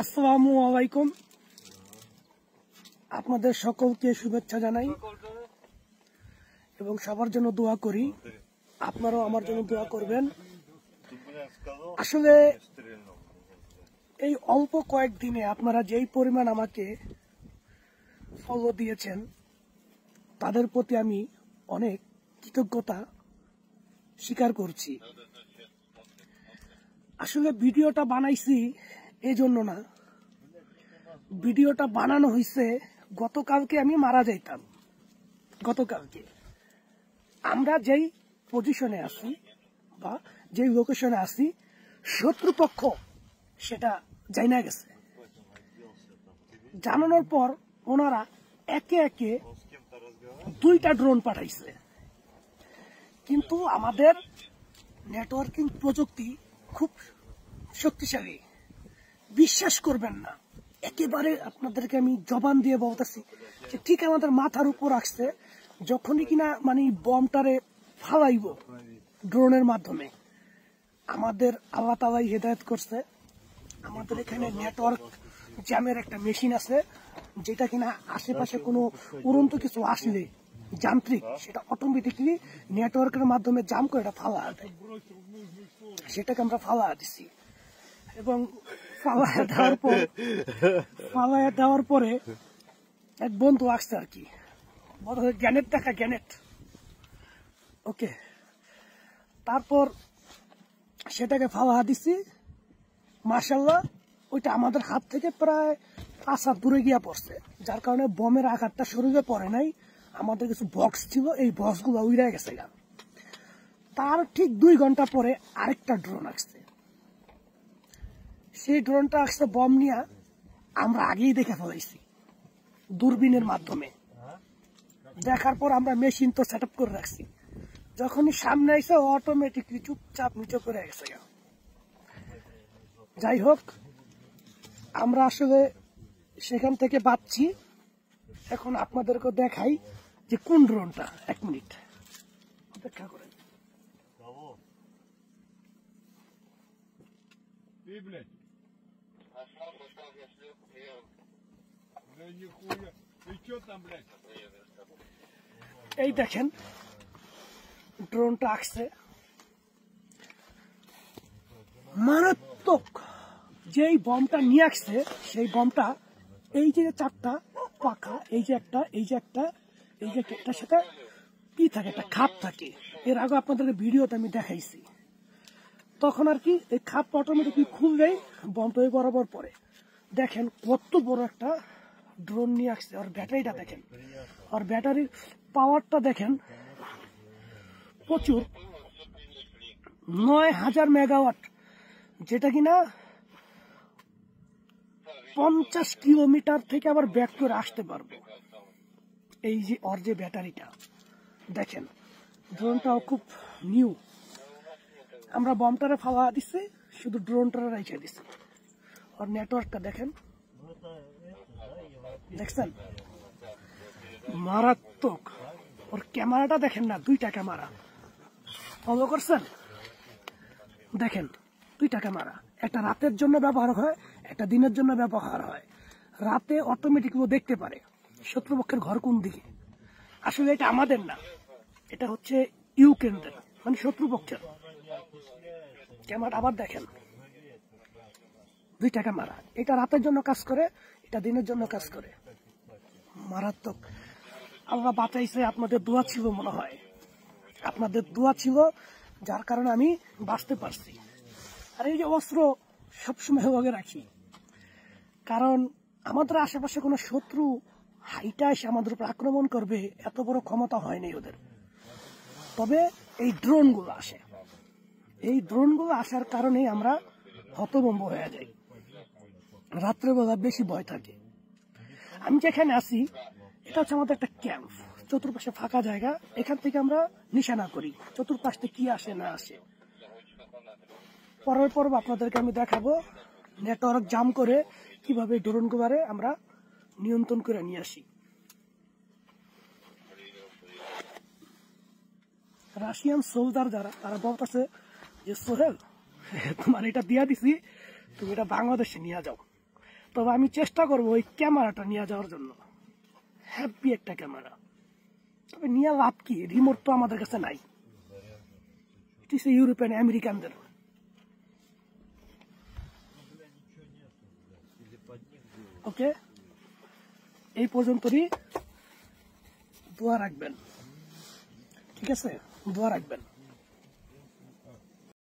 আসসালামু আলাইকুম। আপনাদের সকলকে শুভেচ্ছা জানাই এবং সবার জন্য দোয়া করি। আপনারাও আমার জন্য দোয়া করবেন। আসলে এই অল্প কয়েকদিনে আপনারা যেই পরিমাণ আমাকে ফলো দিয়েছেন তাদের প্রতি আমি অনেক কৃতজ্ঞতা স্বীকার করছি। আসলে ভিডিওটা বানাইছি এই জন্য না, ভিডিওটা বানানো হয়েছে গতকালকে আমি মারা যাইতাম। গতকালকে আমরা যেই পজিশনে আছি বা যেই লোকেশনে আছি, শত্রুপক্ষ সেটা জানা গেছে। জানানোর পর ওনারা একে একে 2টা ড্রোন পাঠাইছে। কিন্তু আমাদের নেটওয়ার্কিং প্রযুক্তি খুব শক্তিশালী, বিশ্বাস করবেন না। একেবারে আপনাদেরকে আমি জবান দিয়ে বলতেছি যে ঠিক আমাদের মাথার উপর আসছে, যখনই কিনা মানে বমটারে ফালাইব ড্রোনের মাধ্যমে। আমাদের আল্লাহ তাআলাই হেদায়েত করছে। আমাদের এখানে নেটওয়ার্ক জ্যামের একটা মেশিন আছে, যেটা কিনা আশেপাশে কোনো উড়ন্ত কিছু আসলে যান্ত্রিক সেটা অটোমেটিকলি নেটওয়ার্কের মাধ্যমে জাম করে এটা ফালা দেয়। সেটাকে আমরা ফালা দিছি এবং ফালায় দেওয়ার পরে এক বন্ধু আসছে আর কি, গ্যানেট দেখা গ্যানেট। ওকে, তারপর সেটাকে ফালা দিছি। মাশাআল্লাহ ওইটা আমাদের হাত থেকে প্রায় 5 হাত দূরে গিয়া পড়ছে, যার কারণে বমের আঘাতটা শরীরে পড়ে নাই। আমাদের কিছু বক্স ছিল, এই বক্সগুলো উড়ে গেছে। তার ঠিক 2 ঘন্টা পরে আরেকটা ড্রোন আসছে। সেই ড্রোনটা আসছে বম নিয়ে, আমরা আগেই দেখে ফেলাইছি দূরবীনের মাধ্যমে। দেখার পর আমরা মেশিন তো সেট আপ করে রাখছি। যখনই সামনে আইসে অটোমেটিকলি চুপচাপ নিচে করে গেছে। যাই হোক, আমরা আসলে সেখান থেকে বাঁচছি। এখন আপনাদেরকে দেখাই যে কোন ড্রোনটা। 1 মিনিট অপেক্ষা করেন। এই দেখেন ড্রোনটা আসছে, মারাত্মক। যেই বমটা নিয়ে আসছে সেই বমটা এই যে 4টা পাখা, এই যে একটা, এই যে একটা, এই যে একটার সাথে কি থাকে, একটা খাপ থাকে। এর আগে আপনাদেরকে ভিডিওতে আমি দেখাইছি। তখন আর কি এই খাপ অটোমেটিকলি খুললেই বমটা ওই বরাবর পড়ে। দেখেন কত বড় একটা ড্রোন নিয়ে আসছে। আর ব্যাটারিটা দেখেন, আর ব্যাটারির পাওয়ারটা দেখেন, প্রচুর। 9000 মেগাওয়াট, যেটা কিনা 50 কিলোমিটার থেকে আবার ব্যাক করে আসতে পারবো। এই যে ওর যে ব্যাটারিটা দেখেন, ড্রোনটাও খুব নিউ। আমরা বমটারে ফালা দিচ্ছি, শুধু ড্রোনটারে রেখে দিচ্ছি। আর নেটওয়ার্কটা দেখেন, দেখছেন মারাত্মক। ওর ক্যামেরাটা দেখেন না, 2টা ক্যামেরা ফলো করছেন। দেখেন 2টা ক্যামেরা, একটা রাতের জন্য ব্যবহার হয়, একটা দিনের জন্য ব্যবহার হয়। রাতে অটোমেটিক ও দেখতে পারে শত্রুপক্ষের ঘর কোন দিকে। আসলে এটা আমাদের না, এটা হচ্ছে ইউক্রেনদের, মানে শত্রুপক্ষের ক্যামেরা। আবার দেখেন 2টা ক্যামেরা, এটা রাতের জন্য কাজ করে, এটা দিনের জন্য কাজ করে। মারাত্মক। আল্লাহ বাঁচাইছে, আপনাদের দোয়া ছিল মনে হয়, আপনাদের দোয়া ছিল, যার কারণে আমি বাঁচতে পারছি। আর এই যে অস্ত্র সবসময় লগে রাখি, কারণ আমাদের আশেপাশে কোনো শত্রু হাইটা এসে আমাদের উপর আক্রমণ করবে এত বড় ক্ষমতা হয়নি ওদের। তবে এই ড্রোনগুলো আসে, এই ড্রোনগুলো আসার কারণেই আমরা হতভম্ব হয়ে যাই। রাত্রেবেলা বেশি ভয় থাকে। আমি যেখানে আছি এটা হচ্ছে আমাদের একটা ক্যাম্প, চতুর্পাশে ফাঁকা জায়গা। এখান থেকে আমরা নিশানা করি চতুর্পাশ থেকে কি আসে না আসে। পরের পর্ব আপনাদেরকে আমি দেখাবো নেটওয়ার্ক জাম করে কিভাবে ড্রোনগুলোরে আমরা নিয়ন্ত্রণ করে নিয়ে আসি। রাশিয়ান সোলজার যারা, তারা বলতেছে যে সোহেল তোমার এটা দিয়া দিছি, তুমি এটা বাংলাদেশে নিয়ে যাও। তবে আমি চেষ্টা করবো ওই ক্যামেরাটা নিয়ে যাওয়ার জন্য। হ্যাপি একটা ক্যামেরা, তবে নিয়ে লাভ কি? রিমোট তো আমাদের কাছে নাই। ইউরোপিয়ান আমেরিকানদের। ওকে, এই পর্যন্তই। দোয়া রাখবেন, ঠিক আছে? দোয়া রাখবেন।